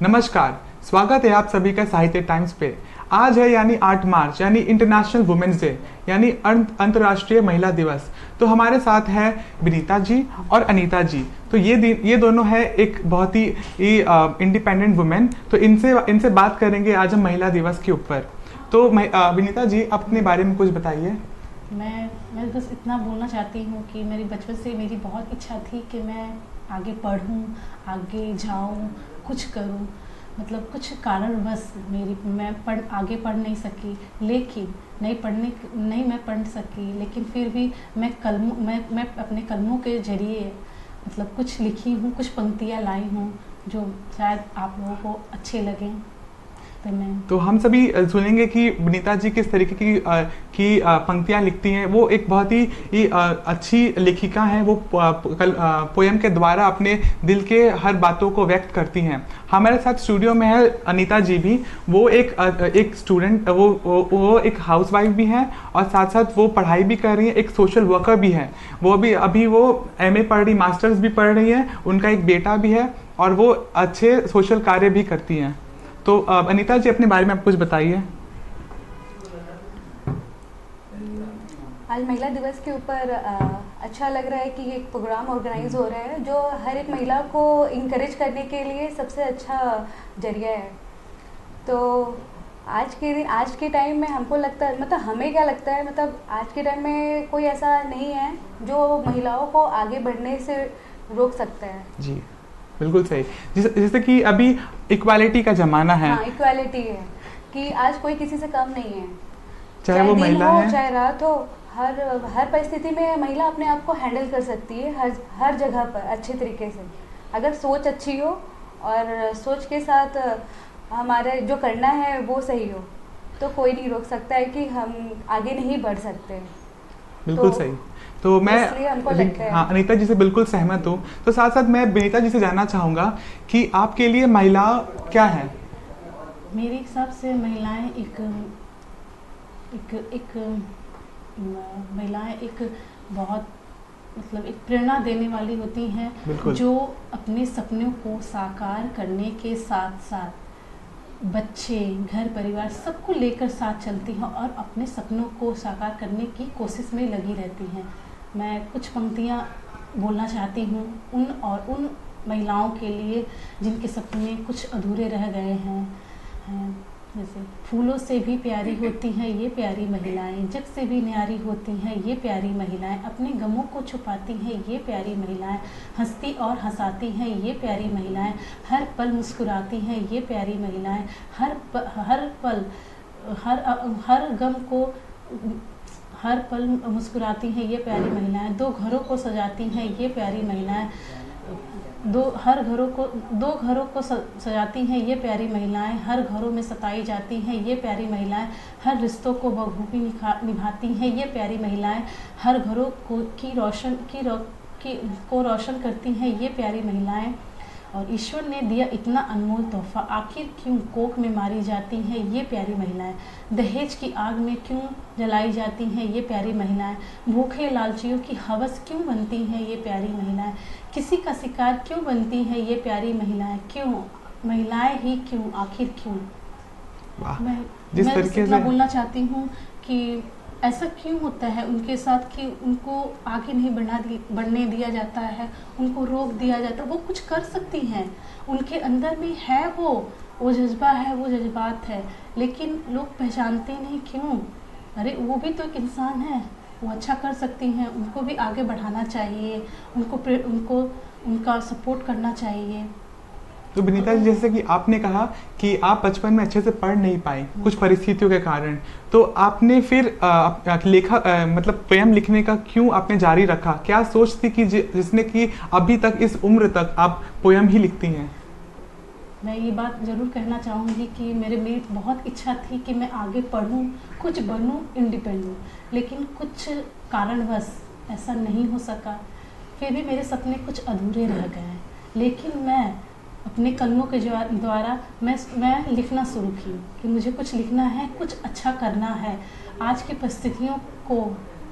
नमस्कार, स्वागत है आप सभी का साहित्य टाइम्स पे। आज है यानी 8 मार्च यानी इंटरनेशनल वुमेन्स डे यानी अंतर्राष्ट्रीय महिला दिवस। तो हमारे साथ है विनीता जी और अनीता जी। तो ये दोनों है एक बहुत ही इंडिपेंडेंट वुमेन। तो इनसे बात करेंगे आज हम महिला दिवस के ऊपर। तो विनीता जी अपने बारे में कुछ बताइए। मैं बस इतना बोलना चाहती हूँ कि मेरी बचपन से मेरी बहुत इच्छा थी कि मैं आगे पढ़ूँ, आगे जाऊँ, कुछ करूँ। मतलब कुछ कारणवश मैं आगे पढ़ नहीं सकी, लेकिन नहीं मैं पढ़ सकी, लेकिन फिर भी मैं अपने कलमों के जरिए मतलब कुछ लिखी हूँ, कुछ पंक्तियाँ लाई हूँ जो शायद आप लोगों को अच्छे लगें। तो हम सभी सुनेंगे कि विनीता जी किस तरीके की पंक्तियां लिखती हैं। वो एक बहुत ही अच्छी लेखिका हैं। वो पोयम के द्वारा अपने दिल के हर बातों को व्यक्त करती हैं। हमारे साथ स्टूडियो में है अनीता जी भी। वो एक स्टूडेंट, वो एक हाउसवाइफ भी हैं और साथ साथ वो पढ़ाई भी कर रही हैं, एक सोशल वर्कर भी हैं। वो भी अभी वो MA पढ़ रही, मास्टर्स भी पढ़ रही हैं। उनका एक बेटा भी है और वो अच्छे सोशल कार्य भी करती हैं। तो अनीता जी अपने बारे में आप कुछ बताइए। आज महिला दिवस के ऊपर अच्छा लग रहा है कि एक प्रोग्राम ऑर्गेनाइज हो रहा है जो हर एक महिला को इंकरेज करने के लिए सबसे अच्छा जरिया है। तो आज के टाइम में हमको लगता है, मतलब हमें क्या लगता है, मतलब आज के टाइम में कोई ऐसा नहीं है जो महिलाओं को आगे बढ़ने से रोक सकता है। जी बिल्कुल सही। जैसे कि अभी इक्वालिटी का जमाना है। हाँ, इक्वालिटी है कि आज कोई किसी से कम नहीं है, चाहे वो महिला हो है चाहे रात हो। हर परिस्थिति में महिला अपने आप को हैंडल कर सकती है हर जगह पर अच्छे तरीके से, अगर सोच अच्छी हो और सोच के साथ हमारे जो करना है वो सही हो, तो कोई नहीं रोक सकता है कि हम आगे नहीं बढ़ सकते। बिल्कुल सही। तो मैं अनीता जी से बिल्कुल सहमत हूँ। तो साथ साथ मैं विनीता जी से जानना चाहूँगा कि आपके लिए महिला क्या है? मेरे हिसाब से महिलाएं एक बहुत मतलब एक प्रेरणा देने वाली होती हैं, जो अपने सपनों को साकार करने के साथ साथ बच्चे, घर परिवार सबको लेकर साथ चलती हैं और अपने सपनों को साकार करने की कोशिश में लगी रहती हैं। मैं कुछ पंक्तियाँ बोलना चाहती हूँ उन महिलाओं के लिए जिनके सपने कुछ अधूरे रह गए हैं। जैसे फूलों से भी प्यारी होती हैं ये प्यारी महिलाएं, जग से भी न्यारी होती हैं ये प्यारी महिलाएं, अपने गमों को छुपाती हैं ये प्यारी महिलाएं, हंसती और हंसाती हैं ये प्यारी महिलाएं, हर पल मुस्कुराती हैं ये प्यारी महिलाएं, हर पल मुस्कुराती हैं ये प्यारी महिलाएं, दो घरों को सजाती हैं ये प्यारी महिलाएं, दो घरों को सजाती हैं ये प्यारी महिलाएं, हर घरों में सताई जाती हैं ये प्यारी महिलाएं, हर रिश्तों को बखूबी निभाती हैं ये प्यारी महिलाएं, हर घरों को रोशन करती हैं ये प्यारी महिलाएं। और ईश्वर ने दिया इतना अनमोल तोहफा, आखिर क्यों कोख में मारी जाती हैं ये प्यारी महिलाएं, दहेज की आग में क्यों जलाई जाती हैं ये प्यारी महिलाएं, भूखे लालचियों की हवस क्यों बनती हैं ये प्यारी महिलाएं, किसी का शिकार क्यों बनती हैं ये प्यारी महिलाएं, क्यों महिलाएं ही क्यों, आखिर क्यों। मैं इतना बोलना चाहती हूँ कि ऐसा क्यों होता है उनके साथ कि उनको आगे नहीं बढ़ने दिया जाता है, उनको रोक दिया जाता है। वो कुछ कर सकती हैं, उनके अंदर में है वो जज्बा है, वो जज्बात है, लेकिन लोग पहचानते नहीं क्यों। अरे वो भी तो एक इंसान है, वो अच्छा कर सकती हैं, उनको भी आगे बढ़ाना चाहिए, उनको उनका सपोर्ट करना चाहिए। तो विनीता जी, जैसे कि आपने कहा कि आप बचपन में अच्छे से पढ़ नहीं पाई कुछ परिस्थितियों के कारण, तो आपने फिर मतलब पोयम लिखने का क्यों आपने जारी रखा? क्या सोच थी कि जिसने कि अभी तक इस उम्र तक आप पोयम ही लिखती हैं? मैं ये बात ज़रूर कहना चाहूँगी कि मेरी बहुत इच्छा थी कि मैं आगे पढ़ूँ, कुछ बनूँ, इंडिपेंडेंट, लेकिन कुछ कारणवश ऐसा नहीं हो सका। फिर भी मेरे सपने कुछ अधूरे रह गए, लेकिन मैं अपने कलमों के द्वारा मैं लिखना शुरू की कि मुझे कुछ लिखना है, कुछ अच्छा करना है। आज की परिस्थितियों को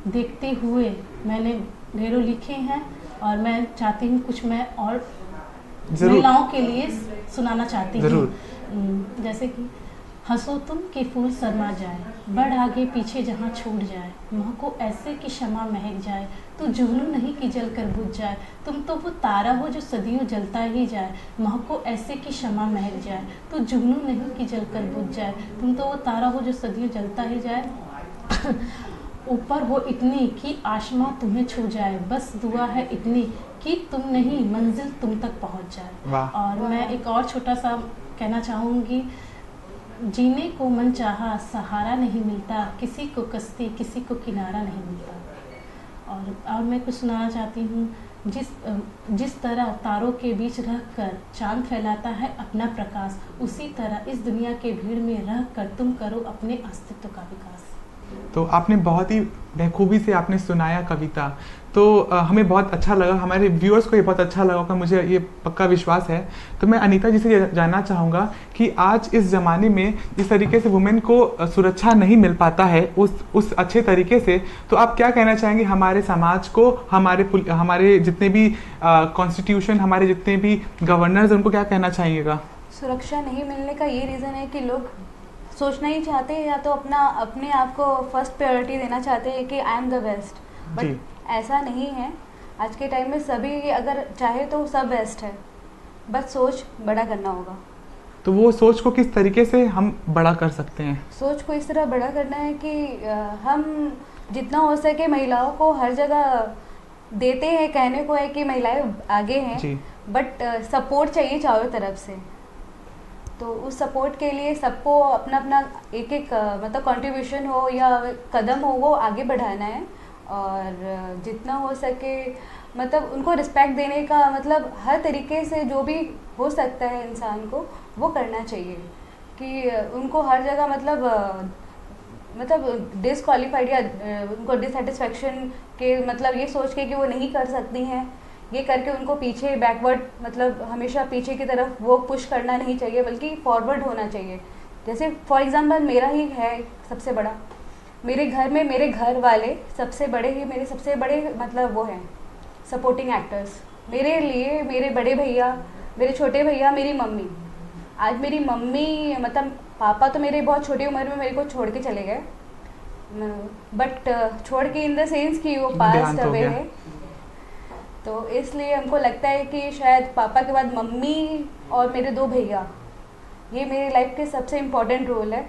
देखते हुए मैंने ढेरों लिखे हैं और मैं चाहती हूँ कुछ मैं और महिलाओं के लिए सुनाना चाहती जरूर। हूँ। जैसे कि हंसो तुम कि फूल शर्मा जाए, बढ़ आगे पीछे जहाँ छूट जाए, महको ऐसे कि शमा महक जाए, तू जुगनू नहीं कि जल कर बुझ जाए, तुम तो वो तारा हो जो सदियों जलता ही जाए, महको ऐसे कि शमा महक जाए, तू जुगनू नहीं कि जल कर बुझ जाए, तुम तो वो तारा हो जो सदियों जलता ही जाए। ऊपर हो इतनी कि आसमां तुम्हें छू जाए, बस दुआ है इतनी कि तुम नहीं मंजिल तुम तक पहुंच जाए। वाह। और मैं एक और छोटा सा कहना चाहूँगी, जीने को मन चाहा सहारा नहीं मिलता, किसी को कश्ती किसी को किनारा नहीं मिलता। और मैं कुछ सुनाना चाहती हूँ, जिस तरह तारों के बीच रहकर चांद फैलाता है अपना प्रकाश, उसी तरह इस दुनिया के भीड़ में रहकर तुम करो अपने अस्तित्व का विकास। तो आपने बहुत ही बखूबी से आपने सुनाया कविता, तो हमें बहुत अच्छा लगा, हमारे व्यूअर्स को ये बहुत अच्छा लगा होगा, मुझे ये पक्का विश्वास है। तो मैं अनीता जी से ये जानना चाहूँगा कि आज इस ज़माने में जिस तरीके से वुमेन को सुरक्षा नहीं मिल पाता है उस अच्छे तरीके से, तो आप क्या कहना चाहेंगे हमारे समाज को, हमारे जितने भी कॉन्स्टिट्यूशन, हमारे जितने भी गवर्नर्स, उनको क्या कहना चाहिएगा? सुरक्षा नहीं मिलने का ये रीज़न है कि लोग सोचना ही चाहते हैं या तो अपने आप को फर्स्ट प्रायोरिटी देना चाहते हैं कि I am the best, but ऐसा नहीं है। आज के टाइम में सभी अगर चाहे तो सब बेस्ट है, बस सोच बड़ा करना होगा। तो वो सोच को किस तरीके से हम बड़ा कर सकते हैं? सोच को इस तरह बड़ा करना है कि हम जितना हो सके महिलाओं को हर जगह देते हैं, कहने को है कि महिलाएं आगे हैं, बट सपोर्ट चाहिए चारों तरफ से। तो उस सपोर्ट के लिए सबको अपना अपना एक मतलब कंट्रीब्यूशन हो या कदम हो, वो आगे बढ़ाना है। और जितना हो सके मतलब उनको रिस्पेक्ट देने का, मतलब हर तरीके से जो भी हो सकता है इंसान को वो करना चाहिए कि उनको हर जगह मतलब डिसक्वालीफाइड या उनको डिससेटिस्फैक्शन के मतलब ये सोच के कि वो नहीं कर सकती हैं, ये करके उनको पीछे बैकवर्ड मतलब हमेशा पीछे की तरफ वो पुश करना नहीं चाहिए, बल्कि फॉरवर्ड होना चाहिए। जैसे फॉर एग्जांपल मेरा ही है सबसे बड़ा, मेरे घर में मेरे घर वाले सबसे बड़े मतलब वो हैं सपोर्टिंग एक्टर्स मेरे लिए। मेरे बड़े भैया, मेरे छोटे भैया, मेरी मम्मी। आज मेरी मम्मी मतलब पापा तो मेरे बहुत छोटी उम्र में मेरे को छोड़ के चले गए, बट छोड़ के इन द सेंस कि वो पास्ट अवे है। तो इसलिए हमको लगता है कि शायद पापा के बाद मम्मी और मेरे दो भैया, ये मेरी लाइफ के सबसे इम्पोर्टेंट रोल है।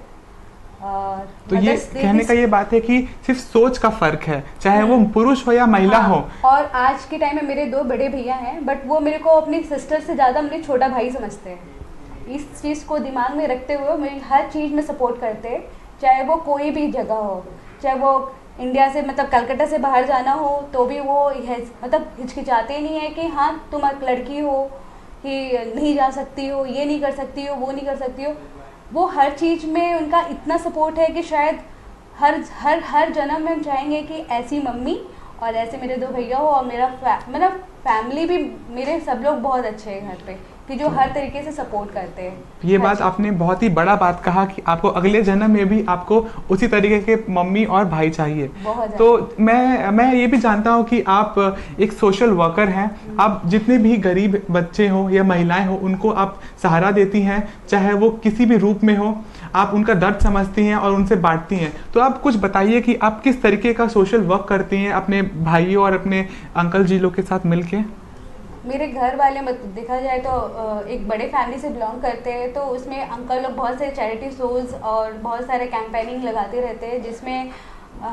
और तो ये कहने का ये बात है कि सिर्फ सोच का फर्क है, चाहे वो पुरुष हो या महिला हो। और आज के टाइम में मेरे दो बड़े भैया हैं, बट वो मेरे को अपनी सिस्टर से ज़्यादा मेरे छोटा भाई समझते हैं। इस चीज़ को दिमाग में रखते हुए मेरी हर चीज़ में सपोर्ट करते हैं, चाहे वो कोई भी जगह हो, चाहे वो इंडिया से मतलब कलकत्ता से बाहर जाना हो तो भी वो मतलब हिचकिचाते नहीं है कि हाँ तुम एक लड़की हो कि नहीं जा सकती हो, ये नहीं कर सकती हो, वो नहीं कर सकती हो। वो हर चीज़ में उनका इतना सपोर्ट है कि शायद हर जन्म में हम चाहेंगे कि ऐसी मम्मी और ऐसे मेरे दो भैया हो। और मेरा मतलब फैमिली भी मेरे सब लोग बहुत अच्छे हैं घर पे कि जो हर तरीके से सपोर्ट करते हैं। ये बात आपने बहुत ही बड़ा बात कहा कि आपको अगले जन्म में भी आपको उसी तरीके के मम्मी और भाई चाहिए। तो मैं ये भी जानता हूँ कि आप एक सोशल वर्कर हैं, आप जितने भी गरीब बच्चे हो या महिलाएं हो उनको आप सहारा देती हैं, चाहे वो किसी भी रूप में हो, आप उनका दर्द समझती हैं और उनसे बांटती हैं। तो आप कुछ बताइए कि आप किस तरीके का सोशल वर्क करती हैं अपने भाइयों और अपने अंकल जी लोग के साथ मिलके? मेरे घर वाले देखा जाए तो एक बड़े फैमिली से बिलोंग करते हैं, तो उसमें अंकल लोग बहुत सारे चैरिटी शोज़ और बहुत सारे कैंपेनिंग लगाते रहते हैं, जिसमें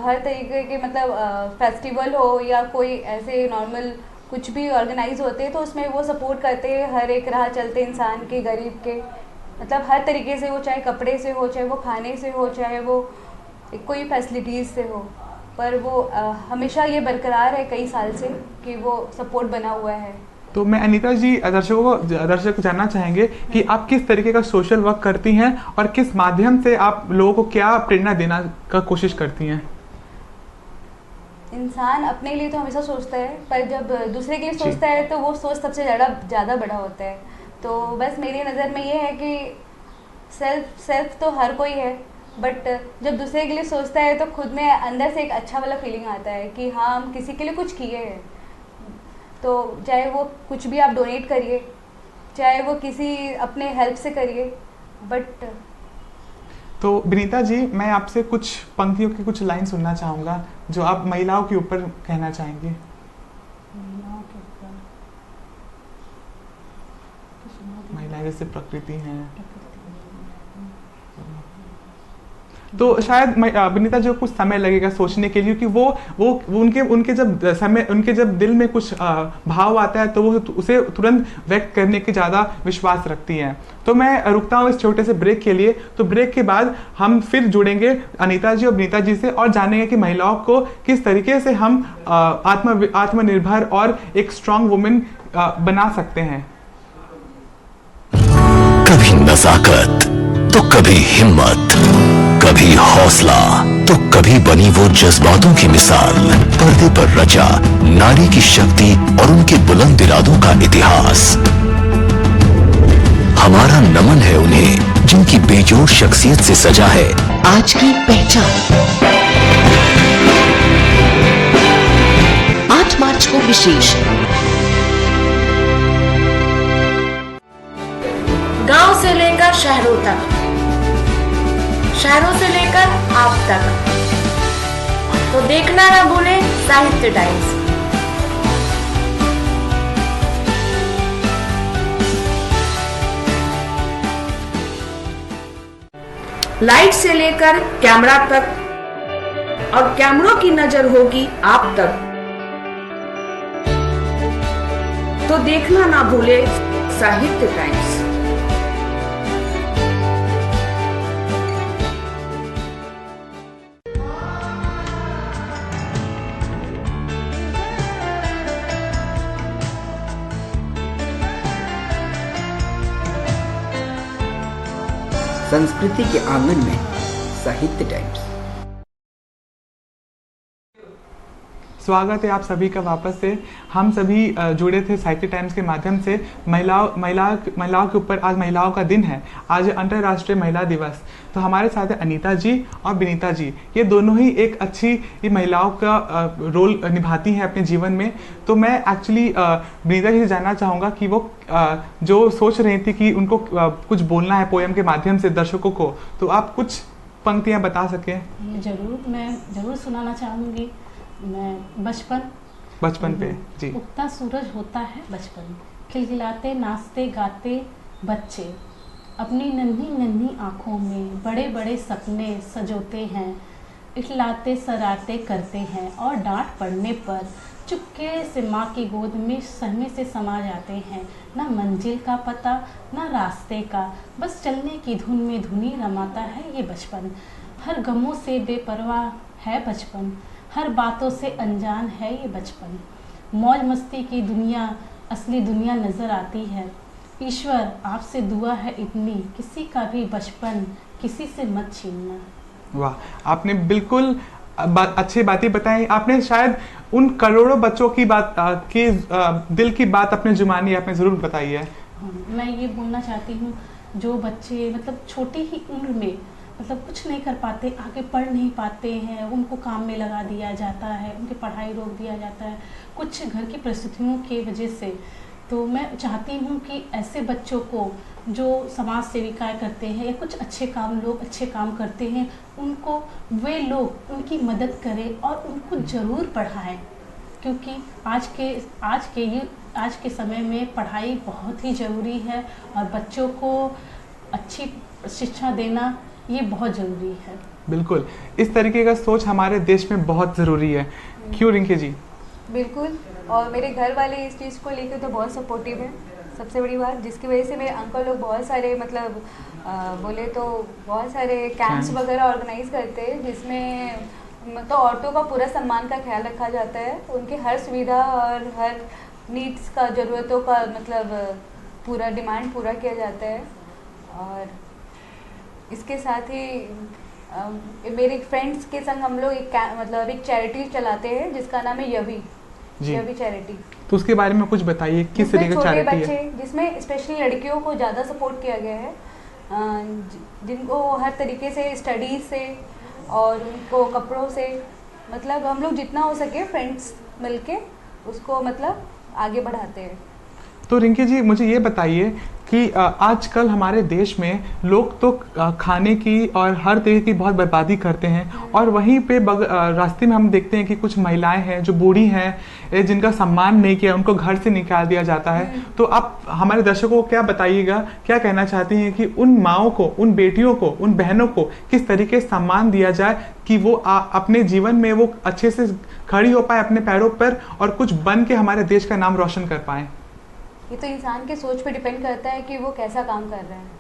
हर तरीके के मतलब फेस्टिवल हो या कोई ऐसे नॉर्मल कुछ भी ऑर्गेनाइज होते हैं तो उसमें वो सपोर्ट करते हैं हर एक राह चलते इंसान के, गरीब के, मतलब हर तरीके से हो, चाहे कपड़े से हो, चाहे वो खाने से हो, चाहे वो कोई फैसिलिटीज़ से हो, पर वो हमेशा ये बरकरार है कई साल से कि वो सपोर्ट बना हुआ है। तो मैं अनीता जी दर्शक को जानना चाहेंगे कि आप किस तरीके का सोशल वर्क करती हैं और किस माध्यम से आप लोगों को क्या प्रेरणा देना का कोशिश करती हैं? इंसान अपने लिए तो हमेशा सोचता है, पर जब दूसरे के लिए सोचता है तो वो सोच सबसे ज़्यादा बड़ा होता है। तो बस मेरी नज़र में ये है कि सेल्फ तो हर कोई है, बट जब दूसरे के लिए सोचता है तो खुद में अंदर से एक अच्छा वाला फीलिंग आता है कि हाँ हम किसी के लिए कुछ किए हैं। तो चाहे वो कुछ भी आप डोनेट करिए, चाहे वो किसी अपने हेल्प से करिए, बट तो विनीता जी, मैं आपसे कुछ पंक्तियों की कुछ लाइन सुनना चाहूँगा जो आप महिलाओं के ऊपर कहना चाहेंगे। महिलाओं के ऊपर तो सुना दीजिए। महिलाएं जैसे प्रकृति हैं, प्रकृति। तो शायद विनीता जी को कुछ समय लगेगा सोचने के लिए, क्योंकि वो उनके जब दिल में कुछ भाव आता है तो वो उसे तुरंत व्यक्त करने की ज़्यादा विश्वास रखती हैं। तो मैं रुकता हूँ इस छोटे से ब्रेक के लिए। तो ब्रेक के बाद हम फिर जुड़ेंगे अनीता जी और विनीता जी से और जानेंगे कि महिलाओं को किस तरीके से हम आत्मनिर्भर और एक स्ट्रांग वुमेन बना सकते हैं। कभी नजाकत तो कभी हिम्मत, कभी हौसला तो कभी बनी वो जज्बातों की मिसाल। पर्दे पर रचा नारी की शक्ति और उनके बुलंद इरादों का इतिहास। हमारा नमन है उन्हें जिनकी बेजोड़ शख्सियत से सजा है आज की पहचान। 8 मार्च को विशेष गांव से लेकर शहरों तक, शहरों से लेकर आप तक, तो देखना ना भूलें साहित्य टाइम्स। लाइट से लेकर कैमरा तक और कैमरों की नजर होगी आप तक, तो देखना ना भूले साहित्य टाइम्स। संस्कृति के आंगन में साहित्य टाइम्स। स्वागत है आप सभी का वापस से। हम सभी जुड़े थे साहित्य टाइम्स के माध्यम से। महिलाओं के ऊपर आज महिलाओं का दिन है, आज अंतर्राष्ट्रीय महिला दिवस। तो हमारे साथ है अनीता जी और विनीता जी। ये दोनों ही एक अच्छी महिलाओं का रोल निभाती हैं अपने जीवन में। तो मैं एक्चुअली विनीता जी से जानना चाहूँगा कि वो जो सोच रही थी कि उनको कुछ बोलना है पोएम के माध्यम से दर्शकों को, तो आप कुछ पंक्तियाँ बता सकें। मैं ज़रूर सुनाना चाहूँगी। मैं बचपन पे जी। उगता सूरज होता है बचपन, खिलखिलाते नाचते गाते बच्चे, अपनी नन्ही नन्ही आँखों में बड़े बड़े सपने सजोते हैं, इठलाते सराते करते हैं और डांट पड़ने पर चुपके से माँ की गोद में सहमे से समा जाते हैं। ना मंजिल का पता ना रास्ते का, बस चलने की धुन में धुनी रमाता है ये बचपन। हर गमों से बेपरवाह है बचपन, हर बातों से अनजान है ये बचपन। मौज मस्ती की दुनिया असली दुनिया नज़र आती है। ईश्वर आपसे दुआ है इतनी, किसी का भी बचपन किसी से मत छीनना। वाह, आपने बिल्कुल अच्छी बातें बताई। आपने शायद उन करोड़ों बच्चों की बात के दिल की बात अपने जुबानी आपने ज़रूर बताई है। मैं ये बोलना चाहती हूँ, जो बच्चे मतलब छोटी ही उम्र में मतलब कुछ नहीं कर पाते, आगे पढ़ नहीं पाते हैं, उनको काम में लगा दिया जाता है, उनकी पढ़ाई रोक दिया जाता है कुछ घर की परिस्थितियों की वजह से। तो मैं चाहती हूँ कि ऐसे बच्चों को जो समाज सेविकाएँ करते हैं या कुछ अच्छे काम करते हैं, उनको वे लोग उनकी मदद करें और उनको ज़रूर पढ़ाएं, क्योंकि आज के समय में पढ़ाई बहुत ही ज़रूरी है और बच्चों को अच्छी शिक्षा देना ये बहुत ज़रूरी है। बिल्कुल, इस तरीके का सोच हमारे देश में बहुत ज़रूरी है। क्यों रिंकी जी? बिल्कुल, और मेरे घर वाले इस चीज़ को लेकर तो बहुत सपोर्टिव है। सबसे बड़ी बात जिसकी वजह से मेरे अंकल लोग बहुत सारे मतलब बोले तो बहुत सारे कैंप्स वगैरह ऑर्गेनाइज करते हैं, जिसमें तो औरतों का पूरा सम्मान का ख्याल रखा जाता है, उनकी हर सुविधा और हर नीड्स का, ज़रूरतों का मतलब पूरा डिमांड पूरा किया जाता है। और इसके साथ ही मेरे फ्रेंड्स के संग हम लोग एक चैरिटी चलाते हैं जिसका नाम है यवी चैरिटी। तो उसके बारे में कुछ बताइए, किस तरीके की चैरिटी है? जिसमें स्पेशली लड़कियों को ज़्यादा सपोर्ट किया गया है, जिनको हर तरीके से स्टडीज से और उनको कपड़ों से मतलब हम लोग जितना हो सके फ्रेंड्स मिलके उसको मतलब आगे बढ़ाते हैं। तो रिंकी जी मुझे ये बताइए कि आजकल हमारे देश में लोग तो खाने की और हर तरह की बहुत बर्बादी करते हैं, और वहीं पे रास्ते में हम देखते हैं कि कुछ महिलाएं हैं जो बूढ़ी हैं, जिनका सम्मान नहीं किया, उनको घर से निकाल दिया जाता है। तो आप हमारे दर्शकों को क्या बताइएगा, क्या कहना चाहती हैं कि उन माओं को, उन बेटियों को, उन बहनों को किस तरीके से सम्मान दिया जाए कि वो अपने जीवन में वो अच्छे से खड़ी हो पाए अपने पैरों पर और कुछ बन के हमारे देश का नाम रोशन कर पाए? ये तो इंसान के सोच पे डिपेंड करता है कि वो कैसा काम कर रहे हैं।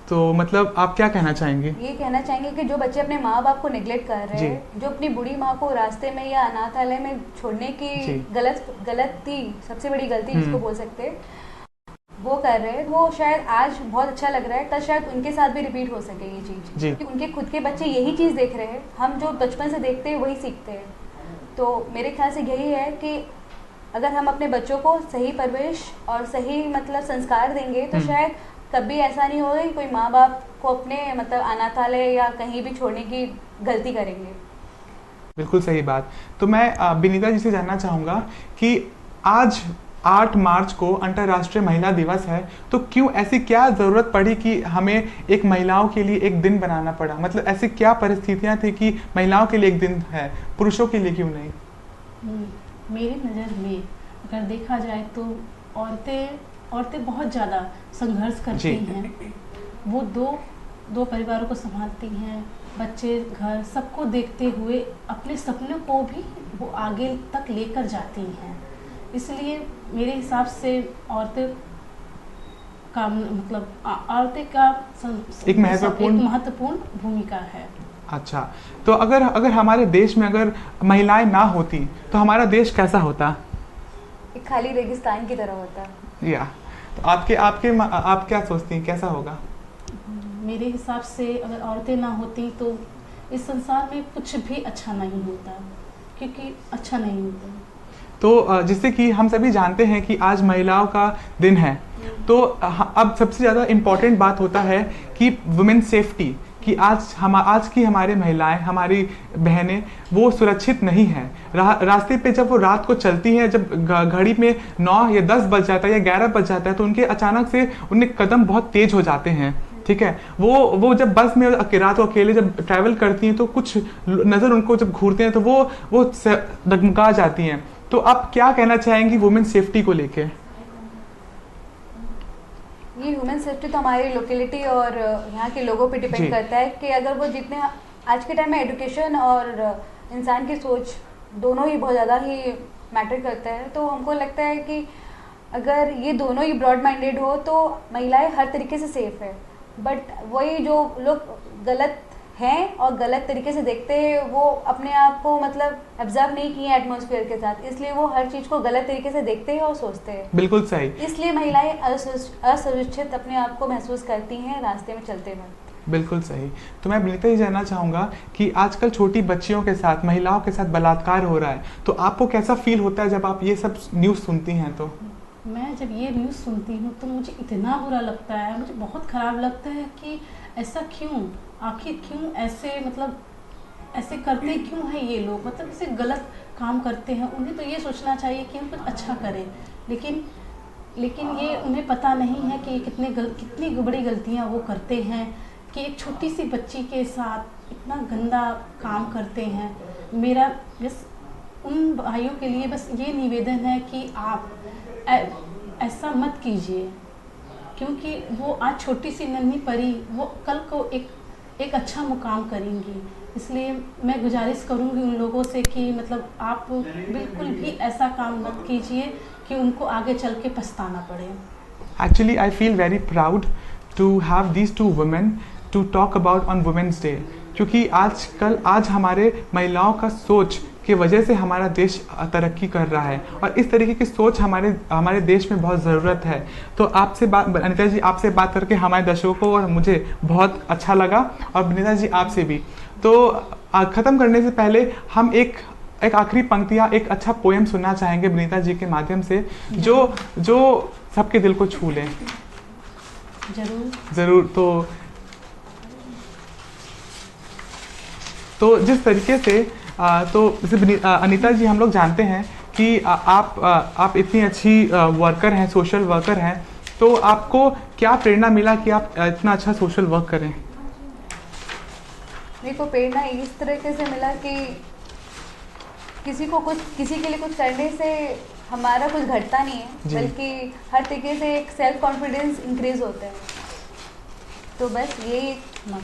तो मतलब आप क्या कहना चाहेंगे? ये कहना चाहेंगे कि जो बच्चे अपने माँ बाप को नेग्लेक्ट कर रहे हैं, जो अपनी बूढ़ी माँ को रास्ते में या अनाथालय में छोड़ने की गलती, सबसे बड़ी गलती जिसको बोल सकते हैं, वो कर रहे हैं, वो शायद आज बहुत अच्छा लग रहा है, कल शायद उनके साथ भी रिपीट हो सके ये चीज़, कि उनके खुद के बच्चे यही चीज़ देख रहे हैं, हम जो बचपन से देखते हैं वही सीखते हैं। तो मेरे ख्याल से यही है कि अगर हम अपने बच्चों को सही परवरिश और सही मतलब संस्कार देंगे तो शायद कभी ऐसा नहीं होगा कि कोई माँ बाप को अपने मतलब अनाथालय या कहीं भी छोड़ने की गलती करेंगे। बिल्कुल सही बात। तो मैं विनीता जी से जानना चाहूँगा कि आज 8 मार्च को अंतर्राष्ट्रीय महिला दिवस है, तो क्यों ऐसी क्या ज़रूरत पड़ी कि हमें एक महिलाओं के लिए एक दिन बनाना पड़ा? मतलब ऐसी क्या परिस्थितियाँ थी कि महिलाओं के लिए एक दिन है, पुरुषों के लिए क्यों नहीं? मेरी नज़र में अगर देखा जाए तो औरतें बहुत ज़्यादा संघर्ष करती हैं। वो दो परिवारों को संभालती हैं, बच्चे, घर, सबको देखते हुए अपने सपनों को भी वो आगे तक लेकर जाती हैं। इसलिए मेरे हिसाब से औरतें का एक महत्वपूर्ण भूमिका है। अच्छा, तो अगर हमारे देश में अगर महिलाएं ना होती तो हमारा देश कैसा होता? एक खाली रेगिस्तान की तरह होता। या तो आप क्या सोचती हैं, कैसा होगा? मेरे हिसाब से अगर औरतें ना होती तो इस संसार में कुछ भी अच्छा नहीं होता, क्योंकि अच्छा नहीं होता। तो जिससे कि हम सभी जानते हैं कि आज महिलाओं का दिन है, तो अब सबसे ज़्यादा इम्पोर्टेंट बात होता है कि वुमेन सेफ्टी, कि आज की हमारे महिलाएं, हमारी बहनें वो सुरक्षित नहीं हैं। रास्ते पे जब वो रात को चलती हैं, जब घड़ी में 9 या 10 बज जाता है या 11 बज जाता है, तो उनके अचानक से उनके कदम बहुत तेज हो जाते हैं, ठीक है। वो जब बस में रात को अकेले जब ट्रैवल करती हैं तो कुछ नज़र उनको जब घूरते हैं तो वो डगमगा जाती हैं। तो आप क्या कहना चाहेंगी वुमेन सेफ्टी को लेके? ये ह्यूमन सेफ्टी तो हमारी लोकेलिटी और यहाँ के लोगों पे डिपेंड करता है कि अगर वो जितने आज के टाइम में एजुकेशन और इंसान की सोच दोनों ही बहुत ज़्यादा ही मैटर करता है। तो हमको लगता है कि अगर ये दोनों ही ब्रॉड माइंडेड हो तो महिलाएं हर तरीके से सेफ है। बट वही जो लोग गलत हैं और गलत तरीके से देखते हैं, वो अपने आप को मतलब ऑब्जर्व नहीं किए एटमॉस्फेयर के साथ, इसलिए वो हर चीज़ को गलत तरीके से देखते हैं और सोचते हैं। बिल्कुल सही। इसलिए महिलाएं असुरक्षित अपने आप को महसूस करती हैं रास्ते में चलते वक्त। बिल्कुल सही। तो मैं विनीता ही जानना चाहूँगा कि आजकल छोटी बच्चियों के साथ, महिलाओं के साथ बलात्कार हो रहा है, तो आपको कैसा फील होता है जब आप ये सब न्यूज़ सुनती हैं? तो मैं जब ये न्यूज़ सुनती हूँ तो मुझे इतना बुरा लगता है, मुझे बहुत ख़राब लगता है कि ऐसा क्यों, आखिर क्यों ऐसे, मतलब ऐसे करते क्यों हैं ये लोग, मतलब ऐसे गलत काम करते हैं। उन्हें तो ये सोचना चाहिए कि हम कुछ अच्छा करें, लेकिन ये उन्हें पता नहीं है कि कितनी बड़ी गलतियाँ वो करते हैं कि एक छोटी सी बच्ची के साथ इतना गंदा काम करते हैं। मेरा बस उन भाइयों के लिए बस ये निवेदन है कि आप ऐसा मत कीजिए, क्योंकि वो आज छोटी सी नन्ही परी, वो कल को एक अच्छा मुकाम करेंगी। इसलिए मैं गुजारिश करूंगी उन लोगों से कि मतलब आप बिल्कुल भी ऐसा काम मत कीजिए कि उनको आगे चल के पछताना पड़े। Actually, I feel very proud to have these two women to talk about on Women's Day, क्योंकि आज हमारे महिलाओं का सोच की वजह से हमारा देश तरक्की कर रहा है, और इस तरीके की सोच हमारे देश में बहुत ज़रूरत है। तो अनीता जी, आपसे बात करके हमारे दर्शकों को और मुझे बहुत अच्छा लगा, और विनीता जी आपसे भी। तो ख़त्म करने से पहले हम एक आखिरी पंक्तियाँ, एक अच्छा पोएम सुनना चाहेंगे विनीता जी के माध्यम से, जो सबके दिल को छू लें। ज़रूर। तो जिस तरीके से तो जैसे अनीता जी, हम लोग जानते हैं कि आप इतनी अच्छी वर्कर हैं, सोशल वर्कर हैं, तो आपको क्या प्रेरणा मिला कि आप इतना अच्छा सोशल वर्क करें? मेरे को प्रेरणा इस तरीके से मिला कि किसी के लिए कुछ करने से हमारा कुछ घटता नहीं है, बल्कि हर तरीके से एक सेल्फ कॉन्फिडेंस इंक्रीज होता है। तो बस यही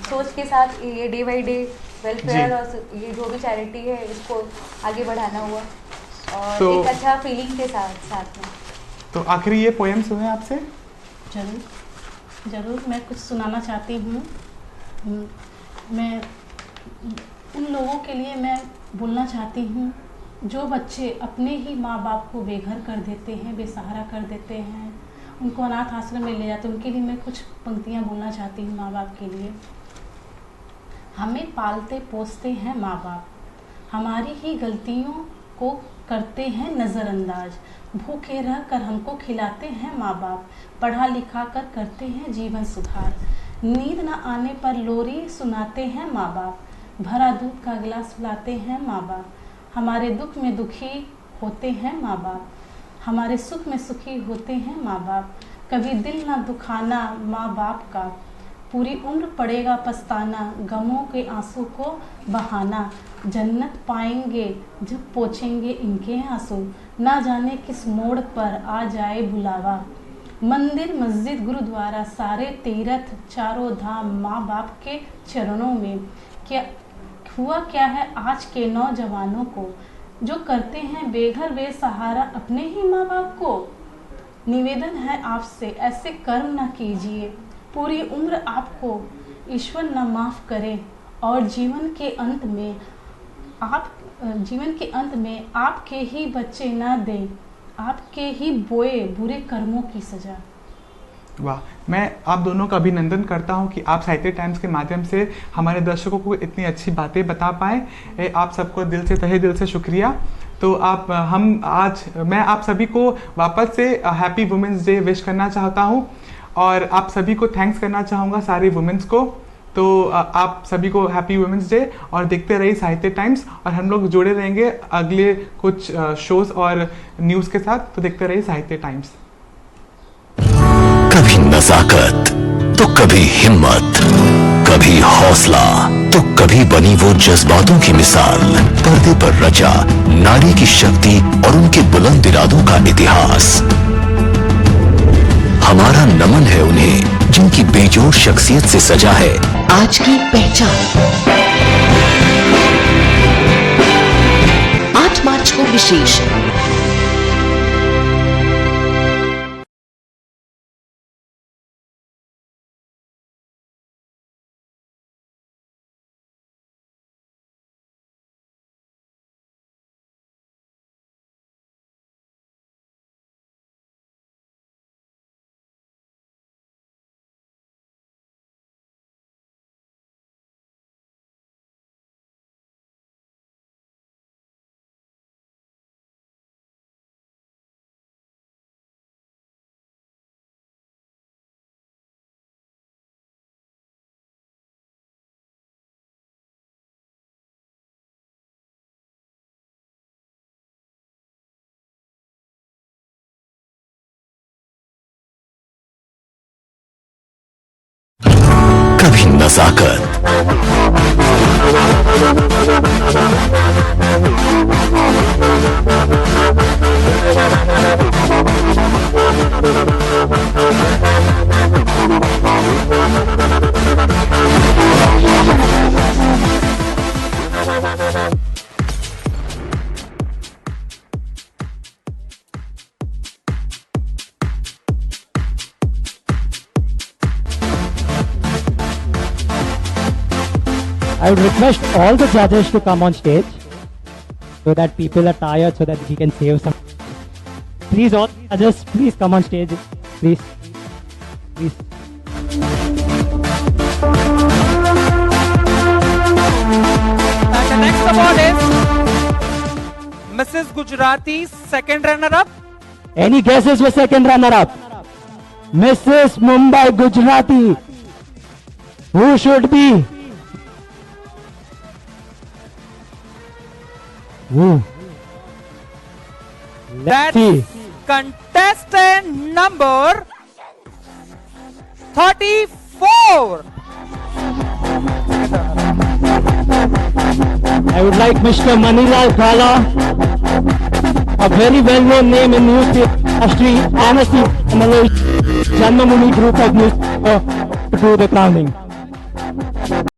सोच के साथ ये डे बाई डे वेलफेयर और ये जो भी चैरिटी है इसको आगे बढ़ाना हुआ, और तो एक अच्छा फीलिंग के साथ में। तो आखिरी ये पोएम सुने आपसे? जरूर मैं कुछ सुनाना चाहती हूँ। मैं उन लोगों के लिए मैं बोलना चाहती हूँ जो बच्चे अपने ही माँ बाप को बेघर कर देते हैं, बेसहारा कर देते हैं, उनको अनाथ आश्रम में ले जाते हैं, उनके लिए मैं कुछ पंक्तियाँ बोलना चाहती हूँ माँ बाप के लिए। हमें पालते पोसते हैं माँ बाप, हमारी ही गलतियों को करते हैं नज़रअंदाज, भूखे रह कर हमको खिलाते हैं माँ बाप, पढ़ा लिखा कर करते हैं जीवन सुधार, नींद न आने पर लोरी सुनाते हैं माँ बाप, भरा दूध का गिलास पिलाते हैं माँ बाप, हमारे दुख में दुखी होते हैं माँ बाप, हमारे सुख में सुखी होते हैं माँ बाप, कभी दिल ना दुखाना माँ बाप का, पूरी उम्र पड़ेगा पछताना, गमों के आंसू को बहाना, जन्नत पाएंगे जब पोंछेंगे इनके आंसू, ना जाने किस मोड़ पर आ जाए बुलावा, मंदिर मस्जिद गुरुद्वारा सारे तीर्थ चारों धाम माँ बाप के चरणों में, क्या हुआ क्या है आज के नौजवानों को, जो करते हैं बेघर बेसहारा अपने ही माँ बाप को। निवेदन है आपसे ऐसे कर्म न कीजिए, पूरी उम्र आपको ईश्वर न माफ़ करे, और जीवन के अंत में आपके ही बच्चे न दें आपके ही बोए बुरे कर्मों की सजा। वाह, मैं आप दोनों का अभिनंदन करता हूं कि आप साहित्य टाइम्स के माध्यम से हमारे दर्शकों को इतनी अच्छी बातें बता पाए। आप सबको दिल से, तहे दिल से शुक्रिया। तो मैं आप सभी को वापस से हैप्पी वुमेंस डे विश करना चाहता हूं, और आप सभी को थैंक्स करना चाहूँगा, सारी वुमेंस को। तो आप सभी को हैप्पी वुमेंस डे, और देखते रहिए साहित्य टाइम्स, और हम लोग जुड़े रहेंगे अगले कुछ शोज़ और न्यूज़ के साथ। तो देखते रहिए साहित्य टाइम्स। कभी नजाकत तो कभी हिम्मत, कभी हौसला तो कभी बनी वो जज्बातों की मिसाल, पर्दे पर रचा नारी की शक्ति और उनके बुलंद इरादों का इतिहास। हमारा नमन है उन्हें जिनकी बेजोड़ शख्सियत से सजा है आज की पहचान। 8 मार्च को विशेष कभी नजाकत I would request all the judges to come on stage so that people are tired, so that we can save some. Please, all judges, please come on stage. Please. Please. And the next award is Mrs. Gujarati, second runner-up. Any guesses for second runner-up? Mrs. Mumbai Gujarati. Who should be? Who? That's see. contestant number 34. I would like Mr. Manilal Kala, a very well-known name in newspaper industry, Anasi Janmamuni Group of News, to do the crowning.